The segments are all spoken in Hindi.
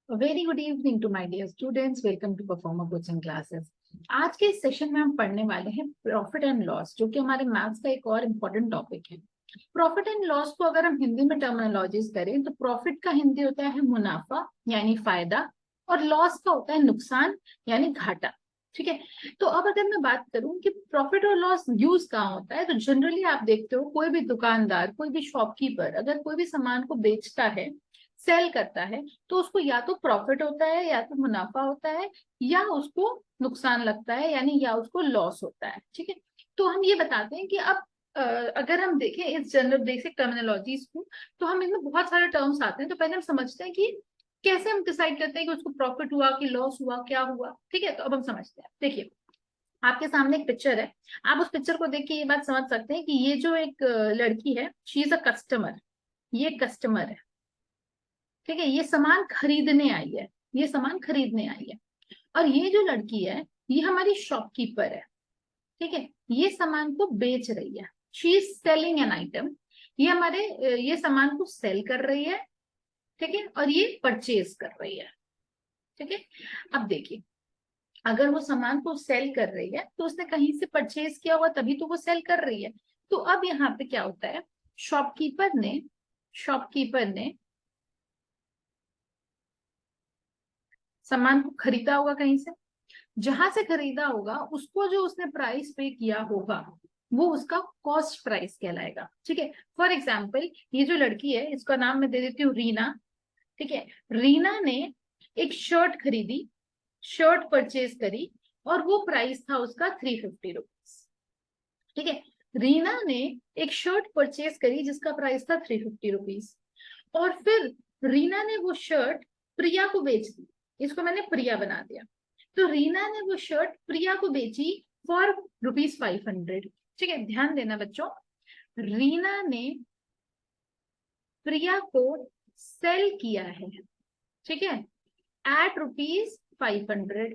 Very good evening to my dear students, welcome to Performer coaching classes. आज के इस सेशन में हम पढ़ने वाले हैं प्रॉफिट एंड लॉस, जो कि हमारे मैथ्स का एक और इम्पोर्टेंट टॉपिक है। प्रॉफिट एंड लॉस को अगर हम हिंदी में टर्मिनोलॉजीज करें तो प्रॉफिट का हिंदी होता है मुनाफा यानी फायदा, और लॉस का होता है नुकसान यानी घाटा। ठीक है, तो अब अगर मैं बात करूं कि प्रॉफिट और लॉस यूज कहाँ होता है, तो जनरली आप देखते हो कोई भी दुकानदार, कोई भी शॉपकीपर अगर कोई भी सामान को बेचता है, सेल करता है, तो उसको या तो प्रॉफिट होता है या तो मुनाफा होता है, या उसको नुकसान लगता है यानी या उसको लॉस होता है। ठीक है, तो हम ये बताते हैं कि अब अगर हम देखें इस जनरल बेसिक टर्मिनोलॉजीज को, तो हम इनमें बहुत सारे टर्म्स आते हैं। तो पहले हम समझते हैं कि कैसे हम डिसाइड करते हैं कि उसको प्रॉफिट हुआ कि लॉस हुआ, क्या हुआ। ठीक है, तो अब हम समझते हैं। देखिए, आपके सामने एक पिक्चर है, आप उस पिक्चर को देख के ये बात समझ सकते हैं कि ये जो एक लड़की है, शी इज अ कस्टमर, ये कस्टमर है। ठीक है, ये सामान खरीदने आई है, ये सामान खरीदने आई है। और ये जो लड़की है, ये हमारी शॉपकीपर है। ठीक है, ये सामान को बेच रही है, she is selling an item. ये हमारे ये सामान को सेल कर रही है। ठीक है, और ये परचेज कर रही है। ठीक है, अब देखिए, अगर वो सामान को सेल कर रही है तो उसने कहीं से परचेज किया हुआ, तभी तो वो सेल कर रही है। तो अब यहाँ पे क्या होता है, शॉपकीपर ने सामान को खरीदा होगा कहीं से, जहां से खरीदा होगा उसको जो उसने प्राइस पे किया होगा वो उसका कॉस्ट प्राइस कहलाएगा। ठीक है, फॉर एग्जाम्पल ये जो लड़की है, इसका नाम मैं दे देती हूँ रीना। ठीक है, रीना ने एक शर्ट खरीदी, शर्ट परचेज करी, और वो प्राइस था उसका 350 रुपीज। ठीक है, रीना ने एक शर्ट परचेज करी जिसका प्राइस था 350 रुपीज, और फिर रीना ने वो शर्ट प्रिया को बेच दी। इसको मैंने प्रिया बना दिया। तो रीना ने वो शर्ट प्रिया को बेची फॉर ₹500। ठीक है, ध्यान देना बच्चों, रीना ने प्रिया को सेल किया है, ठीक है, एट ₹500।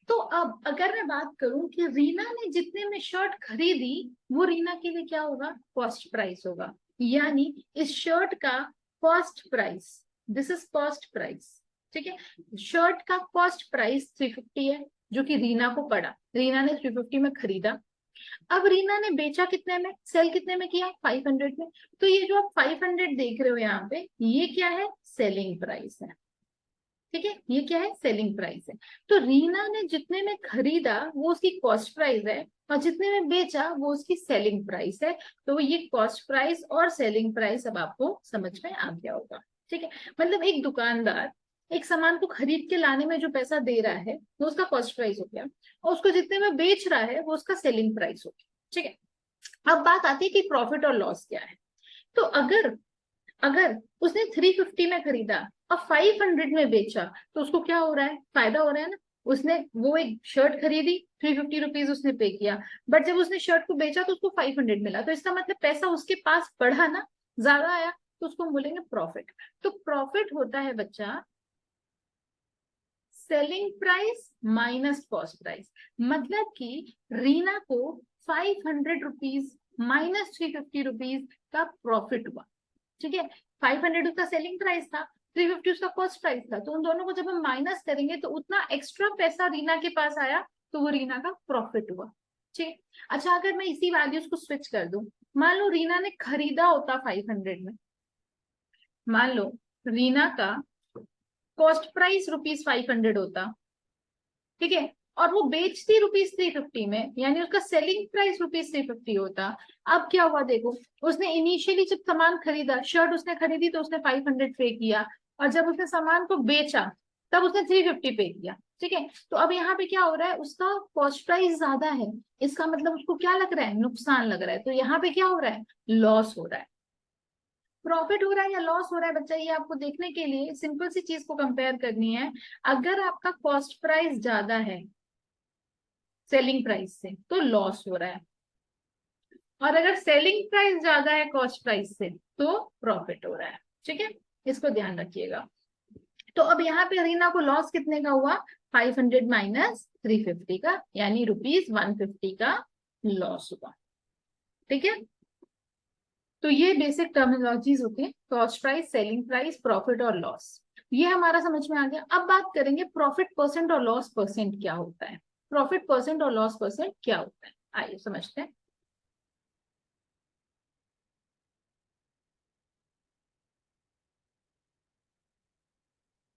तो अब अगर मैं बात करूं कि रीना ने जितने में शर्ट खरीदी, वो रीना के लिए क्या होगा, कॉस्ट प्राइस होगा। यानी इस शर्ट का cost price, this is cost price. ठीक है, शर्ट का कॉस्ट प्राइस 350 है, जो कि रीना को पड़ा, रीना ने 350 में खरीदा। अब रीना ने बेचा कितने में, सेल कितने में किया, 500 में। तो ये जो आप 500 देख रहे हो यहाँ पे, ये क्या है, सेलिंग प्राइस है। ठीक है, ये क्या है, सेलिंग प्राइस है। तो रीना ने जितने में खरीदा वो उसकी कॉस्ट प्राइस है, और जितने में बेचा वो उसकी सेलिंग प्राइस है। तो ये कॉस्ट प्राइस और सेलिंग प्राइस अब आपको समझ में आ गया होगा। ठीक है, मतलब एक दुकानदार एक सामान को खरीद के लाने में जो पैसा दे रहा है वो उसका कॉस्ट प्राइस हो गया, और उसको जितने में बेच रहा है वो उसका सेलिंग प्राइस हो गया। ठीक है, अब बात आती है कि प्रॉफिट और लॉस क्या है। तो अगर अगर उसने 350 में खरीदा और 500 में बेचा, तो उसको क्या हो रहा है, फायदा हो रहा है ना। उसने वो एक शर्ट खरीदी, 350 रुपीज उसने पे किया, बट जब उसने शर्ट को बेचा तो उसको 500 मिला, तो इसका मतलब पैसा उसके पास बढ़ा ना, ज्यादा आया, तो उसको हम बोलेंगे प्रॉफिट। तो प्रॉफिट होता है बच्चा selling price minus cost price. मतलब कि रीना को 500 रुपीज माइनस 350 रुपीज का प्रॉफिट हुआ। ठीक है, 500 उसका सेलिंग प्राइस था, 350 उसका कॉस्ट प्राइस था, तो उन दोनों को जब हम माइनस करेंगे तो उतना एक्स्ट्रा पैसा रीना के पास आया, तो वो रीना का प्रॉफिट हुआ। ठीक है, अच्छा अगर मैं इसी वैल्यूज को स्विच कर दूं, मान लो रीना ने खरीदा होता 500 में, मान लो रीना का कॉस्ट प्राइस ₹500 होता। ठीक है, और वो बेचती ₹350 में, यानी उसका सेलिंग प्राइस ₹350 होता। अब क्या हुआ देखो, उसने इनिशियली जब सामान खरीदा, शर्ट उसने खरीदी तो उसने 500 पे किया, और जब उसने सामान को बेचा तब उसने 350 पे किया। ठीक है, तो अब यहाँ पे क्या हो रहा है, उसका कॉस्ट प्राइस ज्यादा है, इसका मतलब उसको क्या लग रहा है, नुकसान लग रहा है। तो यहाँ पे क्या हो रहा है, लॉस हो रहा है। प्रॉफिट हो रहा है या लॉस हो रहा है बच्चा, ये आपको देखने के लिए सिंपल सी चीज को कंपेयर करनी है। अगर आपका कॉस्ट प्राइस ज्यादा है सेलिंग प्राइस से, तो लॉस हो रहा है, और अगर सेलिंग प्राइस ज्यादा है कॉस्ट प्राइस से तो प्रॉफिट हो रहा है। ठीक है, इसको ध्यान रखिएगा। तो अब यहाँ पे रीना को लॉस कितने का हुआ, 500 माइनस 350 का, यानी ₹150 का लॉस हुआ। ठीक है, तो ये बेसिक टर्मिनोलॉजीज होती है, cost price, selling price, profit और लॉस। ये हमारा समझ में आ गया। अब बात करेंगे प्रॉफिट परसेंट और लॉस परसेंट क्या होता है। प्रॉफिट परसेंट और लॉस परसेंट क्या होता है, आइए समझते हैं।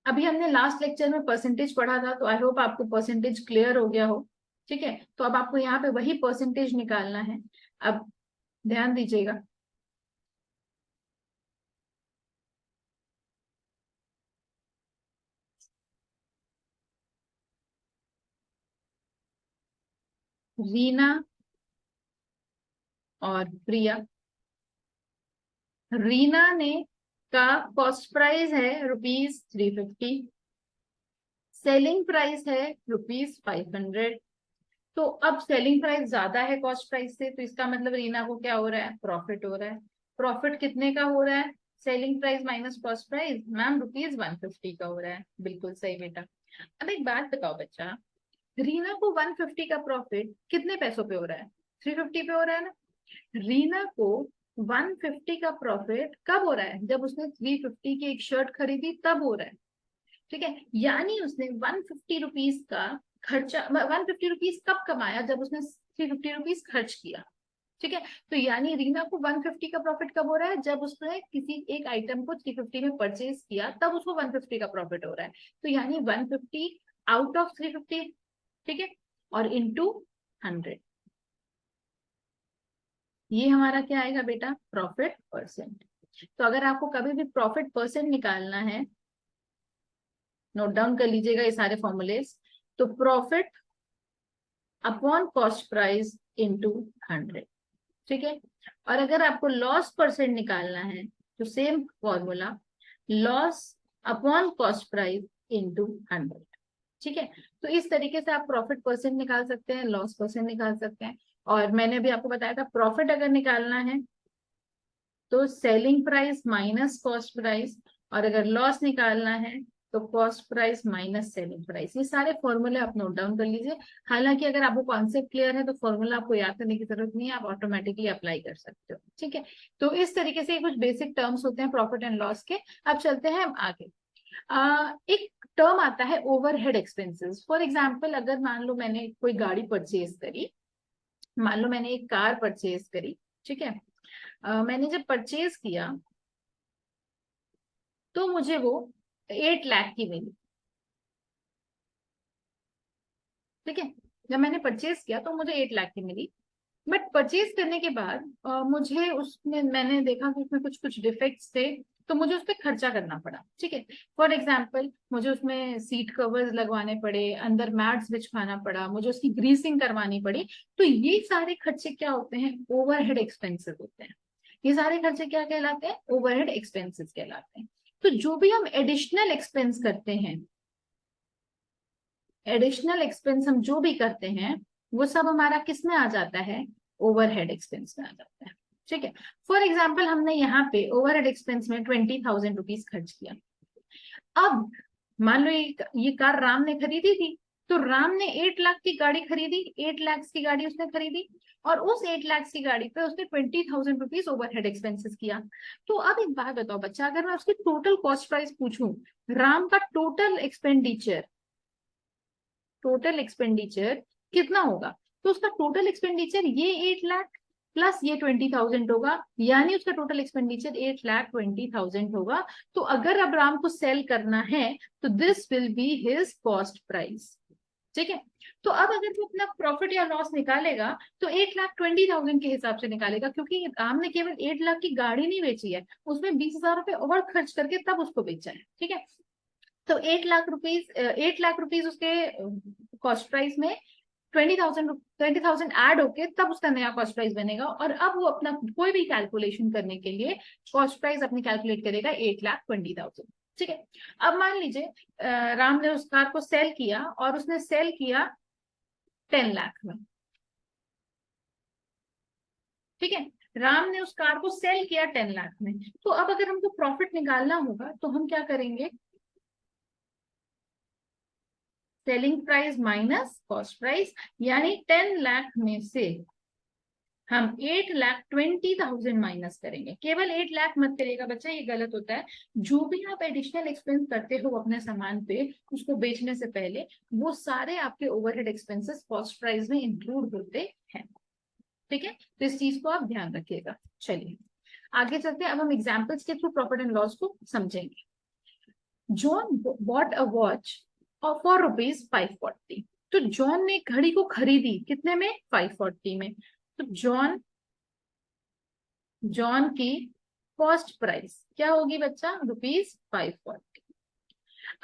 अभी हमने लास्ट लेक्चर में परसेंटेज पढ़ा था, तो आई होप आपको परसेंटेज क्लियर हो गया हो। ठीक है, तो अब आपको यहाँ पे वही परसेंटेज निकालना है। अब ध्यान दीजिएगा, रीना और प्रिया। रीना ने का कॉस्ट प्राइस है ₹350, सेलिंग प्राइस है ₹500। तो अब सेलिंग प्राइस ज्यादा है कॉस्ट प्राइस से, तो इसका मतलब रीना को क्या हो रहा है, प्रॉफिट हो रहा है। प्रॉफिट कितने का हो रहा है, selling price minus cost price, ma'am ₹150 का हो रहा है। बिल्कुल सही बेटा। अब एक बात बताओ बच्चा, रीना को 150 का प्रॉफिट कितने पैसों पे हो रहा है, 350 पे हो रहा है ना। रीना को 150 का प्रॉफिट कब हो रहा है, जब उसने 350 की एक शर्ट खरीदी तब हो रहा है। ठीक है, यानी उसने 150 रुपीज का खर्चा, 150 रुपीज कब कमाया, जब उसने 350 रुपीज खर्च किया। ठीक है, तो यानी रीना को 150 का प्रॉफिट कब हो रहा है, जब उसने किसी एक आइटम को 350 में परचेज किया, तब उसको 150 का प्रॉफिट हो रहा है। तो यानी 150 आउट ऑफ 350, ठीक है, और इंटू 100, ये हमारा क्या आएगा बेटा, प्रॉफिट परसेंट। तो अगर आपको कभी भी प्रॉफिट परसेंट निकालना है, नोट डाउन कर लीजिएगा ये सारे फॉर्मूलेस। तो profit upon cost price into 100, ठीक है। और अगर आपको लॉस परसेंट निकालना है, तो same formula, loss upon cost price into 100, ठीक है। तो इस तरीके से आप प्रॉफिट परसेंट निकाल सकते हैं, लॉस परसेंट निकाल सकते हैं। और मैंने अभी आपको बताया था, प्रॉफिट अगर निकालना है तो selling price minus cost price, और अगर लॉस निकालना है तो cost price minus selling price. ये सारे फॉर्मूले आप नोट डाउन कर लीजिए। हालांकि अगर आपको कॉन्सेप्ट क्लियर है तो फॉर्मूला आपको याद करने की जरूरत नहीं है, आप ऑटोमेटिकली अप्लाई कर सकते हो। ठीक है, तो इस तरीके से कुछ बेसिक टर्म्स होते हैं प्रॉफिट एंड लॉस के। अब चलते हैं हम आगे। एक टर्म आता है ओवरहेड एक्सपेंसेस। फॉर एग्जाम्पल, अगर मान लो मैंने कोई गाड़ी परचेज करी, मान लो मैंने एक कार परचेज करी, ठीक है। मैंने जब परचेज किया तो मुझे वो 8 लाख की मिली, ठीक है। जब मैंने परचेज किया तो मुझे 8 लाख की मिली। बट परचेज करने के बाद मुझे उसमें मैंने देखा कि उसमें कुछ कुछ डिफेक्ट्स थे, तो मुझे उस पर खर्चा करना पड़ा, ठीक है। फॉर एग्जाम्पल, मुझे उसमें सीट कवर्स लगवाने पड़े, अंदर मैट्स बिछवाना पड़ा, मुझे उसकी ग्रीसिंग करवानी पड़ी। तो ये सारे खर्चे क्या होते हैं, ओवरहेड एक्सपेंसेस होते हैं। ये सारे खर्चे क्या कहलाते हैं, ओवरहेड एक्सपेंसेस कहलाते हैं। तो जो भी हम एडिशनल एक्सपेंस करते हैं, एडिशनल एक्सपेंस हम जो भी करते हैं, वो सब हमारा किस में आ जाता है, ओवरहेड एक्सपेंस में आ जाता है, ठीक है। फॉर एग्जाम्पल, हमने यहाँ पे ओवरहेड एक्सपेंस में 20,000 रुपीज खर्च किया। अब मान लो ये कार राम ने खरीदी थी, तो राम ने 8 लाख की गाड़ी खरीदी, 8 लाख की गाड़ी उसने खरीदी, और उस 8 लाख की गाड़ी पे उसने 20,000 रुपीज ओवरहेड एक्सपेंसेस किया। तो अब एक बात बताओ बच्चा, अगर मैं उसकी टोटल कॉस्ट प्राइस पूछूं, राम का टोटल एक्सपेंडिचर कितना होगा, तो उसका टोटल एक्सपेंडिचर ये 8 लाख प्लस ये 20,000 होगा, यानी उसका टोटल एक्सपेंडिचर 8,20,000 होगा। तो अगर अब राम को सेल करना है, तो this will be his cost price, ठीक है। तो अब अगर वो अपना प्रॉफिट या लॉस निकालेगा, तो 8,20,000 के हिसाब से निकालेगा, क्योंकि राम ने केवल 8 लाख की गाड़ी नहीं बेची है, उसमें 20,000 रुपए और खर्च करके तब उसको बेचा है, ठीक है। तो 8 लाख रुपीज उसके कॉस्ट प्राइस में 20,000 ऐड होके तब उसका नया कॉस्ट प्राइस बनेगा। और अब वो अपना कोई भी कैलकुलेशन करने के लिए कॉस्ट प्राइस अपनी कैलकुलेट करेगा 8,20,000, ठीक है। अब मान लीजिए राम ने उस कार को सेल किया, और उसने सेल किया 10 लाख में, ठीक है। राम ने उस कार को सेल किया 10 लाख में। तो अब अगर हमको प्रॉफिट निकालना होगा, तो हम क्या करेंगे, selling price minus cost price, यानी 10 लाख में से हम 8,20,000 माइनस करेंगे, केवल 8 लाख मत करिएगा बच्चा, ये गलत होता है। जो भी आप एडिशनल एक्सपेंस करते हो अपने सामान पे उसको बेचने से पहले, वो सारे आपके ओवरहेड एक्सपेंसेस कॉस्ट प्राइस में इंक्लूड होते हैं। ठीक है, तो इस चीज को आप ध्यान रखिएगा। चलिए आगे चलते हैं, अब हम एग्जाम्पल्स के थ्रू प्रॉफिट एंड लॉस को समझेंगे। John bought a watch for ₹540। तो जॉन ने घड़ी को खरीदी कितने में? 540 में। तो जॉन की कॉस्ट प्राइस क्या होगी बच्चा? ₹540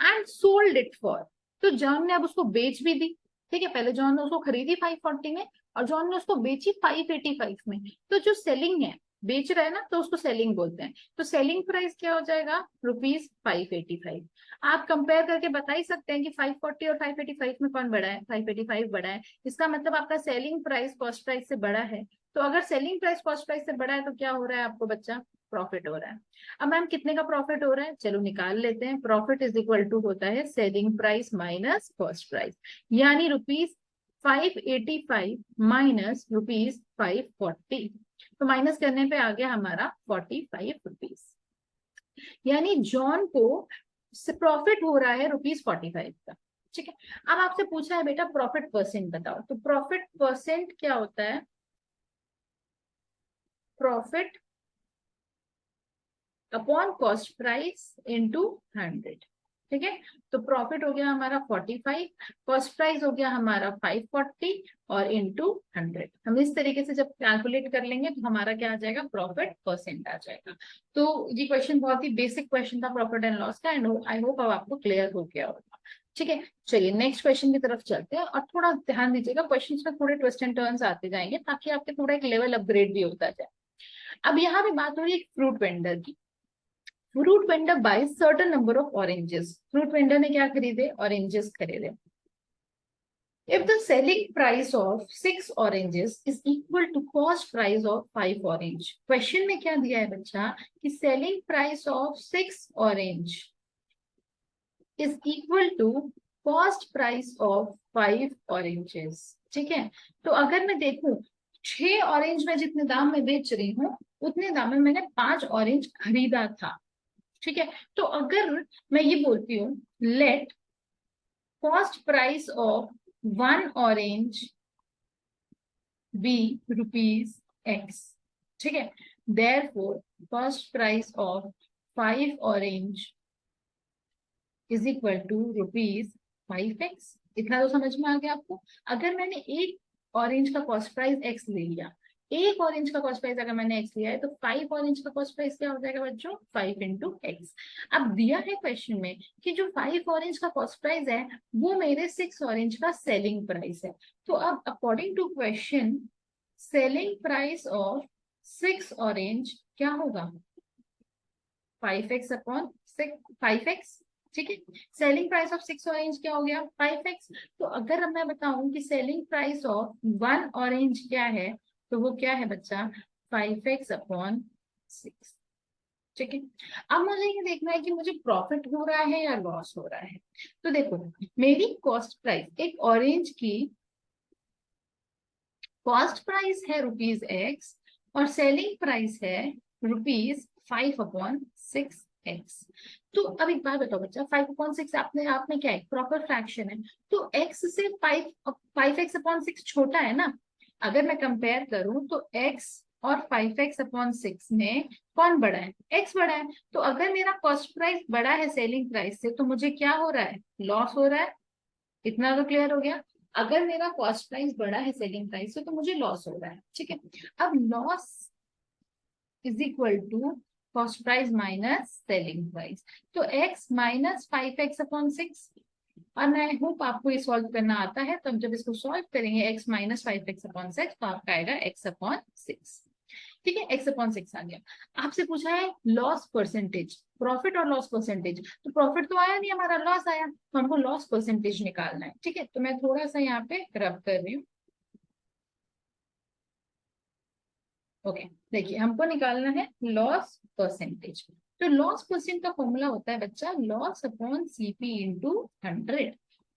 एंड सोल्ड इट फॉर। तो जॉन ने अब उसको बेच भी दी। ठीक है, पहले जॉन ने उसको खरीदी 540 में और जॉन ने उसको बेची 585 में। तो जो सेलिंग है, बेच रहा है ना, तो उसको सेलिंग बोलते हैं। तो सेलिंग प्राइस क्या हो जाएगा? ₹585। आप कंपेयर करके बता ही सकते हैं कि 540 और 585 में कौन बड़ा है? 585 बड़ा है। इसका मतलब आपका सेलिंग प्राइस कॉस्ट प्राइस से बड़ा है। तो अगर सेलिंग प्राइस कॉस्ट प्राइस से बड़ा है तो क्या हो रहा है आपको बच्चा? प्रॉफिट हो रहा है। अब मैम कितने का प्रॉफिट हो रहा है? चलो निकाल लेते हैं। प्रॉफिट इज इक्वल टू होता है selling price minus cost price, यानी ₹585 माइनस ₹540। तो माइनस करने पे आ गया हमारा ₹45, यानी जॉन को प्रॉफिट हो रहा है ₹45 का। ठीक है, अब आपसे पूछा है बेटा प्रॉफिट परसेंट बताओ, तो प्रॉफिट परसेंट क्या होता है? Profit upon cost price into 100। ठीक है, तो प्रॉफिट हो गया हमारा 45, कॉस्ट प्राइस हो गया हमारा 540 और इंटू 100। हम इस तरीके से जब कैलकुलेट कर लेंगे तो हमारा क्या आ जाएगा? प्रॉफिट परसेंट आ जाएगा। तो ये क्वेश्चन बहुत ही बेसिक क्वेश्चन था प्रॉफिट एंड लॉस का, एंड आई होप अब आपको क्लियर हो गया होगा। ठीक है, चलिए नेक्स्ट क्वेश्चन की तरफ चलते हैं, और थोड़ा ध्यान दीजिएगा क्वेश्चंस में थोड़े ट्विस्ट एंड टर्न्स आते जाएंगे ताकि आपके थोड़ा एक लेवल अपग्रेड भी होता जाए। अब यहाँ पे बात हो रही है फ्रूट वेंडर की। Fruit vendor buys certain number of oranges. Fruit vendor ने क्या खरीदे? ऑरेंजेस खरीदे। If the selling price of 6 oranges is equal to cost price of 5 orange, question में क्या दिया है बच्चा कि selling price of 6 orange is equal to cost price of 5 oranges। ठीक है, तो अगर मैं देखूं 6 ऑरेंज में जितने दाम में बेच रही हूँ उतने दाम में मैंने 5 ऑरेंज खरीदा था। ठीक है, तो अगर मैं ये बोलती हूँ let cost price of 1 orange be ₹X। ठीक है, therefore cost price of 5 orange is equal to ₹5x। इतना तो समझ में आ गया आपको। अगर मैंने एक ऑरेंज का कॉस्ट प्राइस x ले लिया, एक ऑरेंज का कॉस्ट प्राइस अगर मैंने x लिया है, तो 5 ऑरेंज का कॉस्ट प्राइस क्या हो जाएगा बच्चों? 5 इंटू x। अब दिया है क्वेश्चन में कि जो 5 ऑरेंज का कॉस्ट प्राइस है वो मेरे 6 ऑरेंज का सेलिंग प्राइस है। तो अब according to question selling price of 6 orange क्या होगा? 5x upon 5x। ठीक है, सेलिंग प्राइस ऑफ 6 ऑरेंज क्या हो गया? 5x। तो अगर अब मैं बताऊं कि सेलिंग प्राइस ऑफ 1 ऑरेंज क्या है, तो वो क्या है बच्चा? 5x upon 6। ठीक है, अब मुझे ये देखना है कि मुझे प्रॉफिट हो रहा है या लॉस हो रहा है। तो देखो मेरी कॉस्ट प्राइस, एक ऑरेंज की कॉस्ट प्राइस है ₹X और सेलिंग प्राइस है ₹5 अपॉन 6x। तो अब एक बात बताओ बच्चा, 5/6 आपने आप में क्या है? प्रॉपर फ्रैक्शन है, तो x से 5x अपॉन 6 छोटा है ना। अगर मैं कंपेयर करूं तो x और 5x अपॉन 6 में कौन बड़ा है? x बड़ा है। तो अगर मेरा कॉस्ट प्राइस बड़ा है सेलिंग प्राइस से, तो मुझे क्या हो रहा है? लॉस हो रहा है। इतना तो क्लियर हो गया। अगर मेरा कॉस्ट प्राइस बड़ा है सेलिंग प्राइस से तो मुझे लॉस हो रहा है। ठीक है, अब loss is equal to cost price minus selling price. तो x माइनस 5x अपॉन 6, और आई होप आपको ये सॉल्व करना आता है। तो हम जब इसको सॉल्व करेंगे x माइनस 5x अपॉन 6, तो आपका आएगा x अपॉन 6। ठीक है, x अपॉन 6 आ गया। आपसे पूछा है लॉस परसेंटेज, प्रॉफिट और लॉस परसेंटेज। तो प्रॉफिट तो आया नहीं, हमारा लॉस आया, तो हमको लॉस परसेंटेज निकालना है। ठीक है, तो मैं थोड़ा सा यहाँ पे रब कर रही हूँ। ओके, देखिए हमको निकालना है लॉस परसेंटेज। तो लॉस परसेंट का फॉर्मूला होता है बच्चा loss upon CP into 100।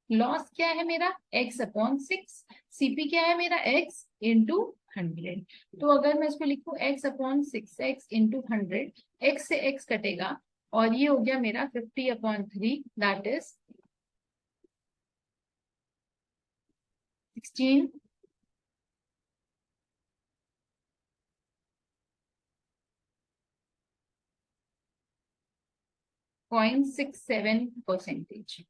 Loss क्या है मेरा? x अपॉन 6, सीपी क्या है मेरा? x into 100। तो अगर मैं इसको लिखूं x upon 6x into 100, x से x कटेगा और ये हो गया मेरा 50/3, दैट इज 16.67%।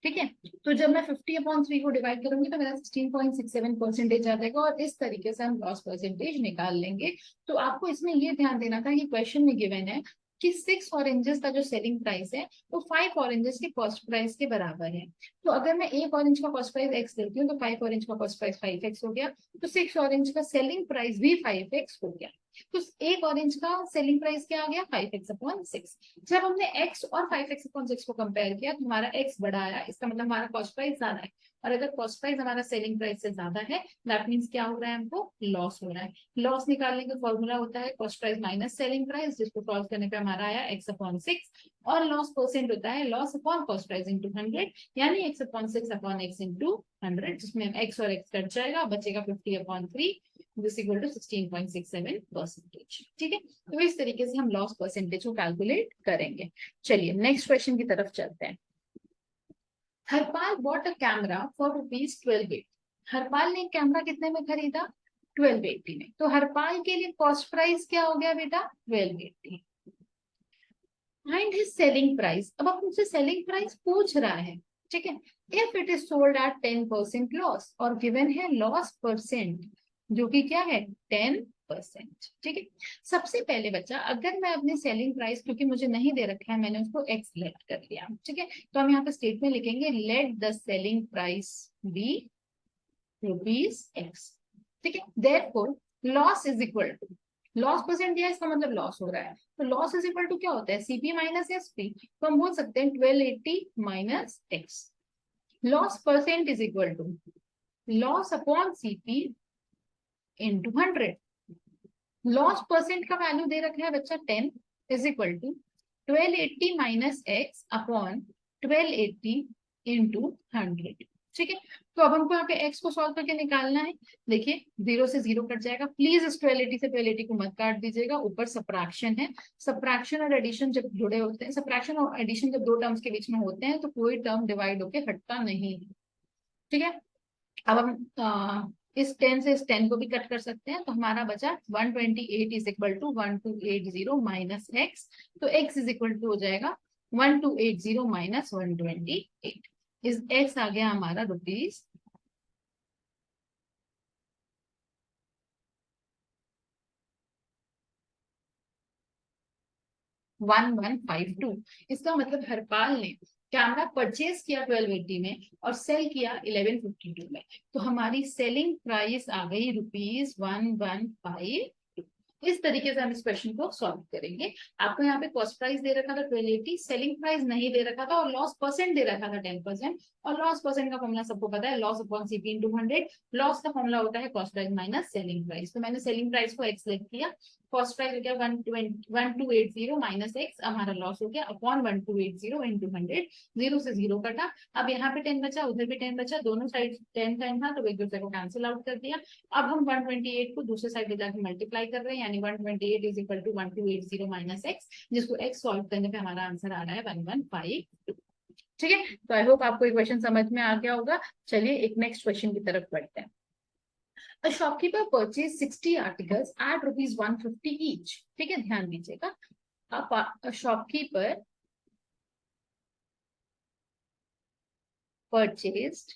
ठीक है, तो जब मैं 50/3 को डिवाइड करूंगी तो मेरा 16.67% आ जाएगा और इस तरीके से हम लॉस परसेंटेज निकाल लेंगे। तो आपको इसमें ये ध्यान देना था कि क्वेश्चन में गिवन है कि 6 ऑरेंजेस का जो सेलिंग प्राइस है वो 5 ऑरेंजेस के कॉस्ट प्राइस के बराबर है। तो अगर मैं एक ऑरेंज का कॉस्ट प्राइस एक्स लेती हूँ तो 5 ऑरेंज का कॉस्ट प्राइस 5x हो गया, तो 6 ऑरेंज का सेलिंग प्राइस भी 5x हो गया। तो एक ऑरेंज का सेलिंग प्राइस क्या आ गया, 5x/6। जब हमने x और 5x/6 को कंपेयर किया तो हमारा x बड़ा आया, इसका मतलब हमारा कॉस्ट प्राइस ज्यादा है। और अगर कॉस्ट प्राइस हमारा सेलिंग प्राइस से ज्यादा है, दैट मीन्स क्या हो रहा है, हमको लॉस हो रहा है। लॉस निकालने का फॉर्मूला होता है cost price minus selling price, जिसको सॉल्व करने पे हमारा आया x/6। और लॉस परसेंट होता है loss upon cost price into 100, यानी x/6/x इंटू 100, जिसमें x और x कट जाएगा, बचेगा 50/3 दिस इक्वल टू 16.67%। ठीक है, तो इस तरीके से हम लॉस परसेंटेज को कैलकुलेट करेंगे। चलिए नेक्स्ट क्वेश्चन की तरफ चलते हैं। Harpal bought a camera for ₹1280। Harpal ने कैमरा कितने में खरीदा, 1280 में। तो हरपाल के लिए कॉस्ट प्राइस क्या हो गया बेटा, 1280। Find his selling price. अब आप मुझसे सेलिंग प्राइस पूछ रहा है, ठीक है। If it is sold at 10% loss और गिवन है लॉस परसेंट जो कि क्या है 10%। ठीक है, सबसे पहले बच्चा अगर मैं अपनी सेलिंग प्राइस, क्योंकि मुझे नहीं दे रखा है, मैंने उसको एक्स लेट कर लिया। ठीक है, तो हम यहाँ पे स्टेटमेंट लिखेंगे let the selling price be ₹x। ठीक है, therefore loss is equal to, loss percent दिया इसका मतलब लॉस हो रहा है, तो लॉस इज इक्वल टू क्या होता है, सीपी माइनस एसपी। तो हम बोल सकते हैं 1280 minus x. Loss percent is equal to loss upon CP into 100। Loss percent का वैल्यू दे रखा है बच्चा 10 is equal to 1280 minus x upon 1280 into 100। ठीक है, तो अब हमको यहाँ पे x को सॉल्व करके निकालना है। देखिए 0 से 0 कट जाएगा, प्लीज इस 1280 से 1280 को मत काट दीजिएगा, ऊपर सब्ट्रैक्शन है। सब्ट्रैक्शन और एडिशन जब जुड़े होते हैं, सब्ट्रैक्शन और एडिशन जब दो टर्म्स के बीच में होते हैं तो कोई टर्म डिवाइड होके हटता नहीं है। ठीक है, अब हम इस 10 से इस 10 को भी कट कर सकते हैं, तो हमारा बचा 128 is equal to 1280 minus x. तो x इज इक्वल टू हो जाएगा 1280 माइनस 128। इस x आ गया हमारा ₹1152। इसका मतलब हरपाल ने कैमरा परचेज किया 1280 में और सेल किया 1152 में। तो हमारी सेलिंग प्राइस आ गई ₹115। इस तरीके से हम इस क्वेश्चन को सॉल्व करेंगे। आपको यहाँ पे कॉस्ट प्राइस दे रखा था 1280, सेलिंग प्राइस नहीं दे रखा था और लॉस परसेंट दे रखा था 10%। और लॉस परसेंट का फॉर्मूला सबको पता है, loss upon CP into 100। Loss का फॉर्मूला होता है cost price minus selling price. तो मैंने सेलिंग प्राइस को एक्स लिख किया, कॉस्ट प्राइस हो गया 1280 माइनस एक्स, हमारा लॉस हो गया अपॉन 1280 इंटू 100। 0 से 0 कटा, अब यहाँ पे 10 बचा, उधर भी 10 बचा, दोनों साइड 10 था तो एक दूसरे को कैंसिल आउट कर दिया। अब हम 128 को दूसरे साइड ले जाकर मल्टीप्लाई कर रहे हैं, यानी 128 is equal to 1280 minus x, जिसको एक्स सॉल्व करने पे हमारा आंसर आ रहा है 1152। ठीक है, तो आई होप आपको ये क्वेश्चन समझ में आ गया होगा। चलिए एक नेक्स्ट क्वेश्चन की तरफ बढ़ते हैं। A shopkeeper purchased 60 articles at ₹150 each। ठीक है, ध्यान दीजिएगा। A shopkeeper purchased,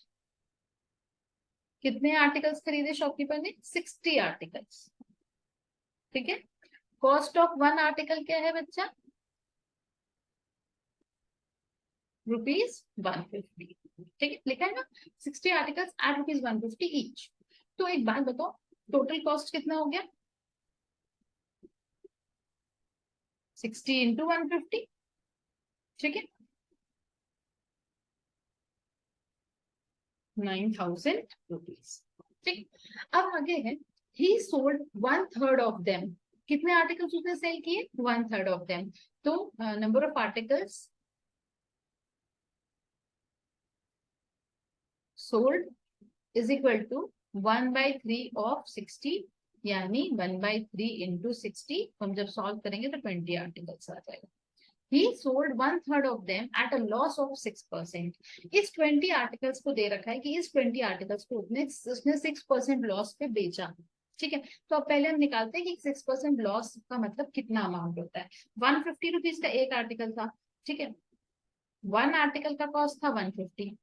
कितने आर्टिकल्स खरीदे शॉपकीपर ने, 60 आर्टिकल्स। ठीक है, कॉस्ट ऑफ वन आर्टिकल क्या है बच्चा, ₹150। ठीक है, लिखा है ना, 60 आर्टिकल्स एट ₹150 ईच। तो एक बात बताओ, टोटल कॉस्ट कितना हो गया, 60 इंटू 150। ठीक है, 9000 रुपीज। ठीक, अब आगे है, ही सोल्ड 1/3 ऑफ देम। कितने आर्टिकल्स उसने सेल किए, 1/3 ऑफ देम। तो number of articles sold is equal to 1/3 of 60 यानी 1/3 इंटू 60, हम जब सॉल्व करेंगे तो 20 आर्टिकल्स आ जाएगा। He sold 1/3 of them at a loss of 6%. इस 20 आर्टिकल्स को दे रखा है कि इस 20 आर्टिकल्स को उसने 6% लॉस पे बेचा। ठीक है, तो अब पहले हम निकालते हैं कि 6% लॉस का मतलब कितना अमाउंट होता है। 150 रुपीज का एक आर्टिकल था। ठीक है, वन आर्टिकल का कॉस्ट था 150।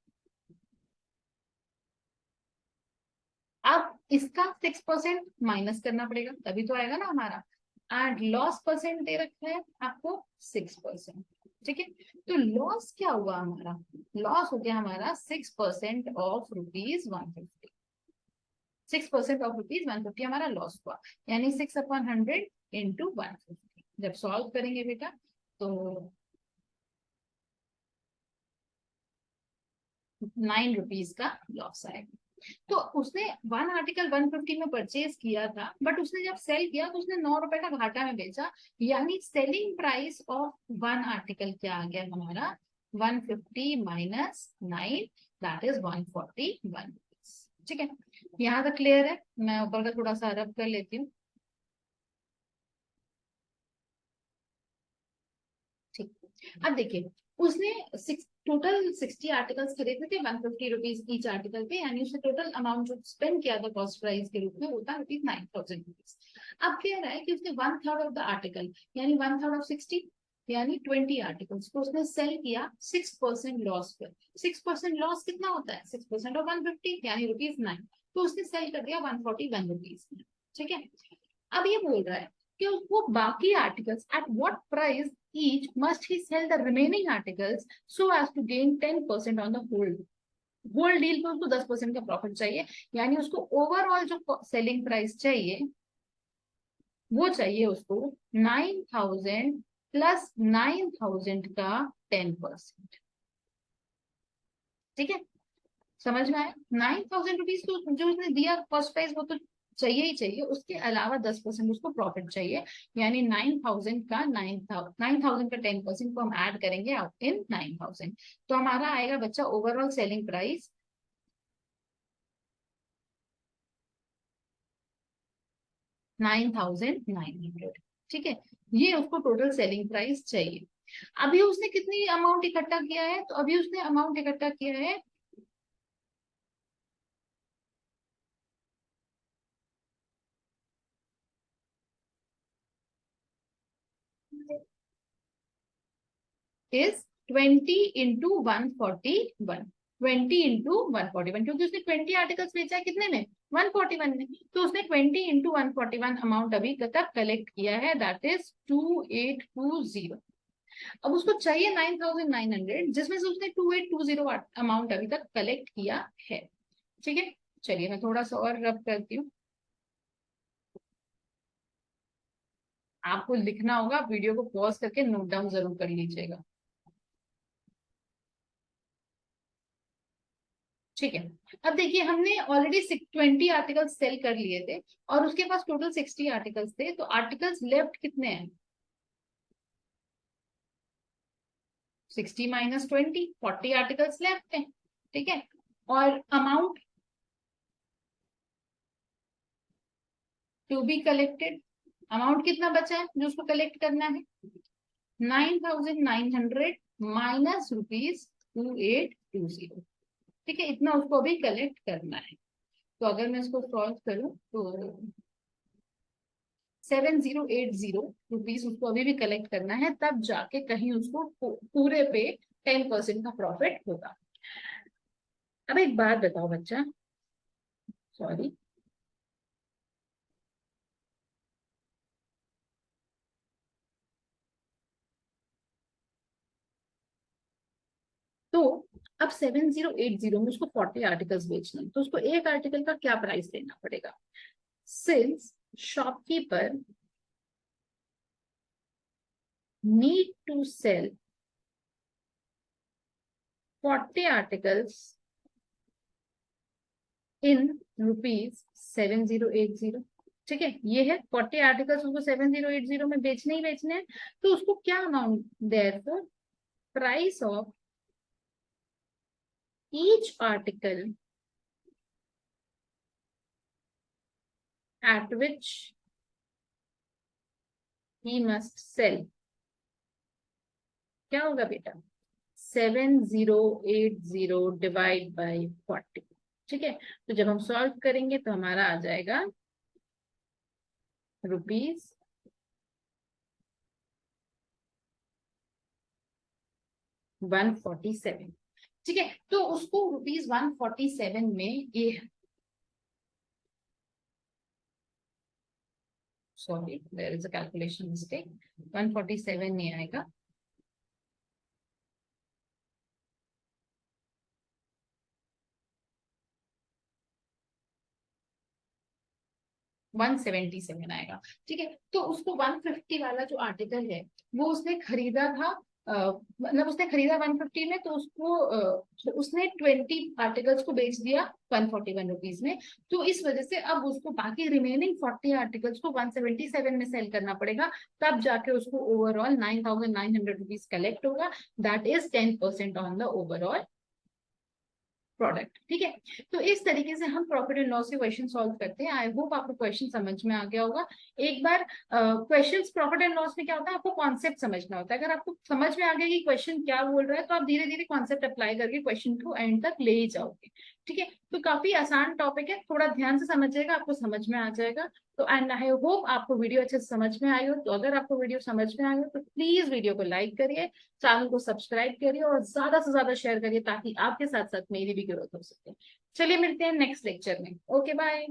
अब इसका 6% माइनस करना पड़ेगा, तभी तो आएगा ना हमारा। एंड लॉस परसेंट दे रखा है आपको 6%। ठीक है, तो लॉस क्या हुआ हमारा? लॉस हो गया हमारा 6% ऑफ ₹150। 6% ऑफ ₹150 हमारा लॉस हुआ, यानी 6/100 इंटू 150। जब सॉल्व करेंगे बेटा तो 9 रुपीज का लॉस आएगा। तो उसने वन आर्टिकल 150 में परचेज किया था, बट उसने जब सेल किया तो उसने 9 रुपए का घाटा में बेचा, यानी selling price of one article क्या आ गया हमारा? 150 माइनस 9, दैट इज 141। ठीक है, यहाँ तक क्लियर है? मैं ऊपर का थोड़ा सा रब कर लेती हूँ। ठीक, अब देखिए, उसने टोटल 60 आर्टिकल्स खरीदे थे 150 रुपीज ईच आर्टिकल पे, यानी उसने टोटल अमाउंट जो स्पेंड किया था कॉस्ट प्राइस के रूप में वो था ₹9,000। अब कह रहा है कि उसने 1/3 ऑफ द आर्टिकल, यानी 1/3 ऑफ 60, यानी 20 आर्टिकल्स को उसने सेल किया 6% लॉस पे। 6% लॉस कितना होता है? 6% ऑफ 150 यानी ₹9। तो उसने सेल कर दिया 141 रुपीज में। ठीक है, अब ये बोल रहा है कि वो बाकी articles at what price each must he sell the remaining articles so as to gain 10% on the whole deal पे उसको 10% का प्रॉफिट चाहिए, यानी उसको ओवरऑल जो सेलिंग प्राइस चाहिए वो चाहिए उसको 9,000 प्लस 9,000 का 10%। ठीक है, समझ में आया? 9,000 रुपीज तो जो उसने दिया कॉस्ट प्राइस वो तो चाहिए ही चाहिए, उसके अलावा 10% उसको प्रॉफिट चाहिए, यानी 9,000 का 9,000 का 10% को हम ऐड करेंगे इन 9,000, तो हमारा आएगा बच्चा ओवरऑल सेलिंग प्राइस 9,900। ठीक है, ये उसको टोटल सेलिंग प्राइस चाहिए। अभी उसने कितनी अमाउंट इकट्ठा किया है? तो अभी उसने अमाउंट इकट्ठा किया है इज 20 इंटू 141। 20 इंटू 141, क्योंकि उसने 20 आर्टिकल्स बेचा है कितने में? 141 में। तो उसने 20 इंटू 141 अमाउंट अभी तक कलेक्ट किया है, दैट इज 2820। अब उसको चाहिए 9,900, जिसमें से उसने 2820 अमाउंट अभी तक कलेक्ट किया है। ठीक है, चलिए मैं थोड़ा सा और रब करती हूँ। आपको लिखना होगा, वीडियो को पॉज करके नोट डाउन जरूर कर लीजिएगा। ठीक है, अब देखिए हमने ऑलरेडी 20 आर्टिकल्स सेल कर लिए थे और उसके पास टोटल 60 आर्टिकल्स थे, तो आर्टिकल्स लेफ्ट कितने हैं? 60 माइनस 20, 40 आर्टिकल्स लेफ्ट हैं। ठीक है, और amount to be collected, amount कितना बचा है जो उसको कलेक्ट करना है? 9,900 माइनस ₹2820। ठीक है, इतना उसको अभी कलेक्ट करना है। तो अगर मैं इसको सॉल्व करूं तो 7,080 रुपीज उसको अभी भी कलेक्ट करना है, तब जाके कहीं उसको पूरे पे 10% का प्रॉफिट होगा। अब एक बात बताओ बच्चा, सॉरी, तो अब 7,080 में उसको 40 आर्टिकल्स बेचना है, तो उसको एक आर्टिकल का क्या प्राइस देना पड़ेगा? Since shopkeeper need to sell 40 articles in ₹7,080। ठीक है, ये है 40 आर्टिकल्स उसको 7,080 में बेचने ही बेचने हैं, तो उसको क्या amount, therefore price of each article at which he must sell, क्या होगा बेटा 7080 डिवाइड बाई 40। ठीक है, तो जब हम सॉल्व करेंगे तो हमारा आ जाएगा रुपीज 147। ठीक है, तो उसको रुपीज 147 में ये, sorry there is a calculation mistake, 147 नहीं आएगा, 177 आएगा। ठीक है, तो उसको 150 वाला जो आर्टिकल है वो उसने खरीदा था, मतलब उसने खरीदा 150 में, तो उसको उसने 20 आर्टिकल्स को बेच दिया 141 रुपीज में। तो इस वजह से अब उसको बाकी रिमेनिंग 40 आर्टिकल्स को 177 में सेल करना पड़ेगा, तब जाके उसको ओवरऑल 9900 रुपीज कलेक्ट होगा। That is 10% on the overall product. ठीक है, तो इस तरीके से हम प्रॉफिट एंड लॉस के क्वेश्चन सॉल्व करते हैं। आई होप आपको क्वेश्चन समझ में आ गया होगा। एक बार क्वेश्चंस प्रॉफिट एंड लॉस में क्या होता है, आपको कॉन्सेप्ट समझना होता है। अगर आपको समझ में आ गया कि क्वेश्चन क्या बोल रहा है, तो आप धीरे धीरे कॉन्सेप्ट अप्लाई करके क्वेश्चन को एंड तक ले ही जाओगे। ठीक है, तो काफी आसान टॉपिक है, थोड़ा ध्यान से समझिएगा, आपको समझ में आ जाएगा। तो एंड आई होप आपको वीडियो अच्छे से समझ में आई हो। तो अगर आपको वीडियो समझ में आई हो तो प्लीज वीडियो को लाइक करिए, चैनल को सब्सक्राइब करिए और ज्यादा से ज्यादा शेयर करिए, ताकि आपके साथ साथ मेरी भी ग्रोथ हो सके। चलिए मिलते हैं नेक्स्ट लेक्चर में। Okay bye.